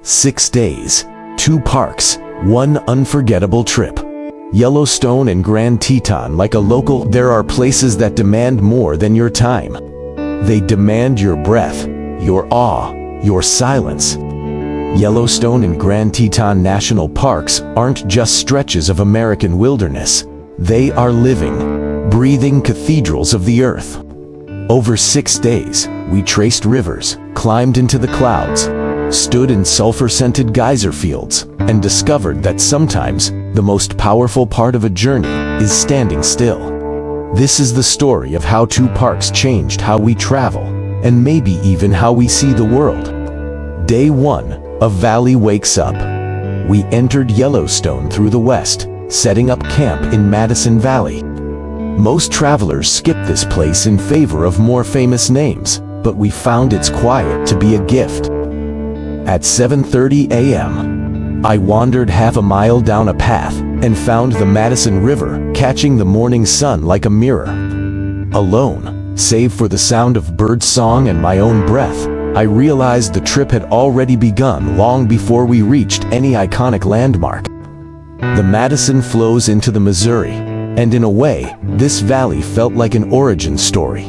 6 days, 2 parks, 1 unforgettable trip. Yellowstone and Grand Teton. Like a local, there are places that demand more than your time. They demand your breath, your awe, your silence. Yellowstone and Grand Teton National Parks aren't just stretches of American wilderness. They are living, breathing cathedrals of the earth. Over 6 days, we traced rivers, climbed into the clouds, stood in sulfur-scented geyser fields, and discovered that sometimes the most powerful part of a journey is standing still. This is the story of how 2 parks changed how we travel, and maybe even how we see the world. Day 1, a valley wakes up. We entered Yellowstone through the west, setting up camp in Madison Valley. Most travelers skip this place in favor of more famous names, but we found its quiet to be a gift. At 7:30 a.m., I wandered half a mile down a path and found the Madison River catching the morning sun like a mirror. Alone, save for the sound of bird song and my own breath, I realized the trip had already begun long before we reached any iconic landmark. The Madison flows into the Missouri, and in a way, this valley felt like an origin story.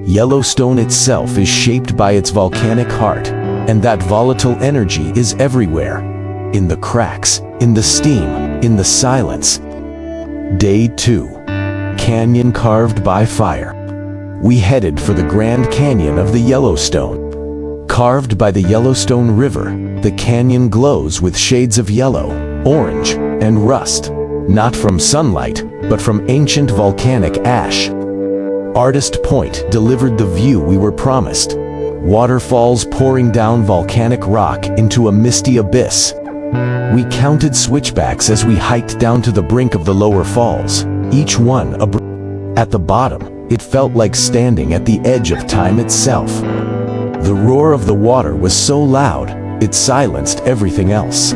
Yellowstone itself is shaped by its volcanic heart, and that volatile energy is everywhere. In the cracks, in the steam, in the silence. Day 2. Canyon carved by fire. We headed for the Grand Canyon of the Yellowstone. Carved by the Yellowstone River, the canyon glows with shades of yellow, orange, and rust. Not from sunlight, but from ancient volcanic ash. Artist Point delivered the view we were promised. Waterfalls pouring down volcanic rock into a misty abyss. We counted switchbacks as we hiked down to the brink of the lower falls, each one at the bottom. It felt like standing at the edge of time itself. The roar of the water was so loud, it silenced everything else.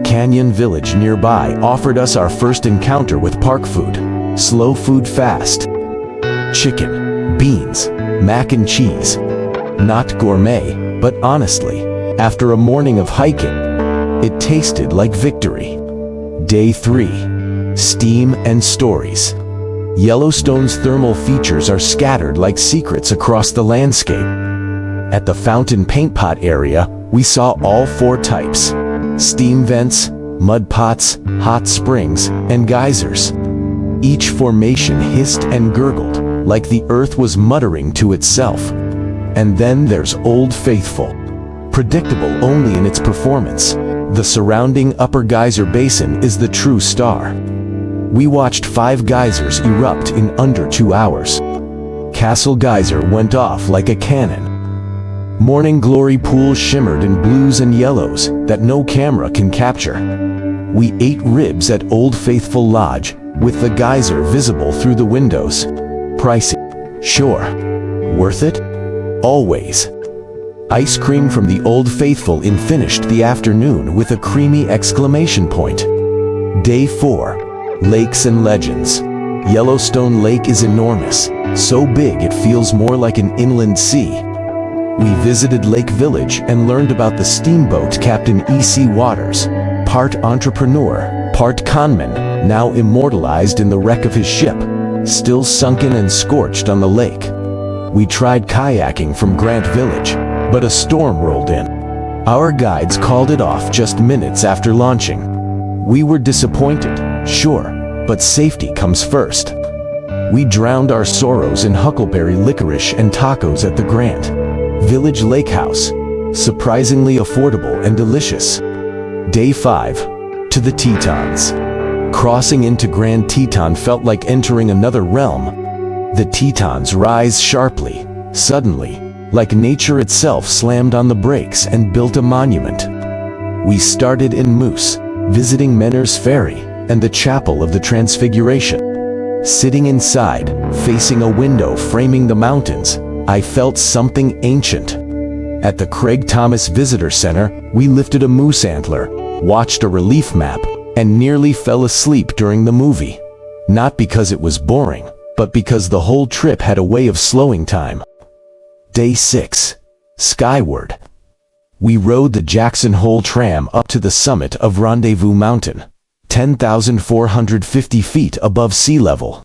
Canyon Village nearby offered us our first encounter with park food. Slow food fast. Chicken, beans, mac and cheese. Not gourmet, but honestly, after a morning of hiking, it tasted like victory. Day 3. Steam and stories. Yellowstone's thermal features are scattered like secrets across the landscape. At the fountain paint pot area, we saw all 4 types. Steam vents, mud pots, hot springs, and geysers. Each formation hissed and gurgled, like the earth was muttering to itself. And then there's Old Faithful. Predictable only in its performance, the surrounding Upper Geyser Basin is the true star. We watched 5 geysers erupt in under 2 hours. Castle Geyser went off like a cannon. Morning Glory pools shimmered in blues and yellows that no camera can capture. We ate ribs at Old Faithful Lodge, with the geyser visible through the windows. Pricey? Sure. Worth it? Always. Ice cream from the Old Faithful finished the afternoon with a creamy exclamation point. Day 4. Lakes and legends. Yellowstone Lake is enormous, so big it feels more like an inland sea. We visited Lake Village and learned about the steamboat Captain E.C. Waters, part entrepreneur, part conman, now immortalized in the wreck of his ship, still sunken and scorched on the lake. We tried kayaking from Grant Village, but a storm rolled in. Our guides called it off just minutes after launching. We were disappointed, sure, but safety comes first. We drowned our sorrows in huckleberry licorice and tacos at the Grant Village Lake House, surprisingly affordable and delicious. Day 5. To the Tetons. Crossing into Grand Teton felt like entering another realm. The Tetons rise sharply, suddenly, like nature itself slammed on the brakes and built a monument. We started in Moose, visiting Menner's Ferry and the Chapel of the Transfiguration. Sitting inside, facing a window framing the mountains, I felt something ancient. At the Craig Thomas Visitor Center, we lifted a moose antler, watched a relief map, and nearly fell asleep during the movie. Not because it was boring, but because the whole trip had a way of slowing time. Day 6. Skyward. We rode the Jackson Hole tram up to the summit of Rendezvous Mountain, 10,450 feet above sea level.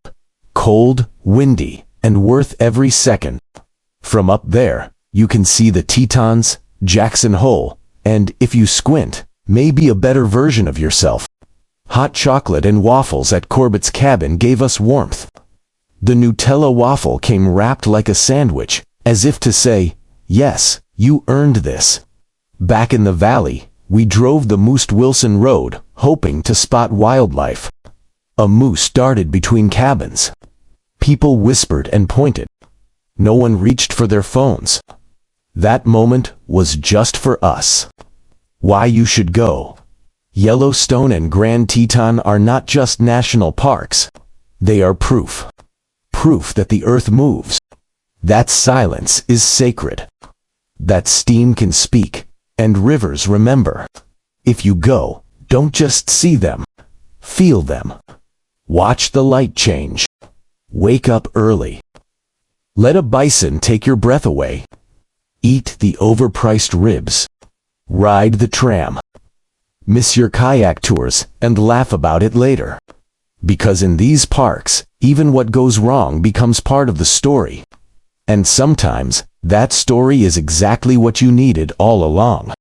Cold, windy, and worth every second. From up there, you can see the Tetons, Jackson Hole, and, if you squint, maybe a better version of yourself. Hot chocolate and waffles at Corbett's cabin gave us warmth. The Nutella waffle came wrapped like a sandwich, as if to say, yes, you earned this. Back in the valley, we drove the Moose Wilson Road, hoping to spot wildlife. A moose darted between cabins. People whispered and pointed. No one reached for their phones. That moment was just for us. Why you should go. Yellowstone and Grand Teton are not just national parks. They are proof. Proof that the earth moves. That silence is sacred. That steam can speak, and rivers remember. If you go, don't just see them. Feel them. Watch the light change. Wake up early. Let a bison take your breath away. Eat the overpriced ribs. Ride the tram. Miss your kayak tours and laugh about it later. Because in these parks, even what goes wrong becomes part of the story. And sometimes, that story is exactly what you needed all along.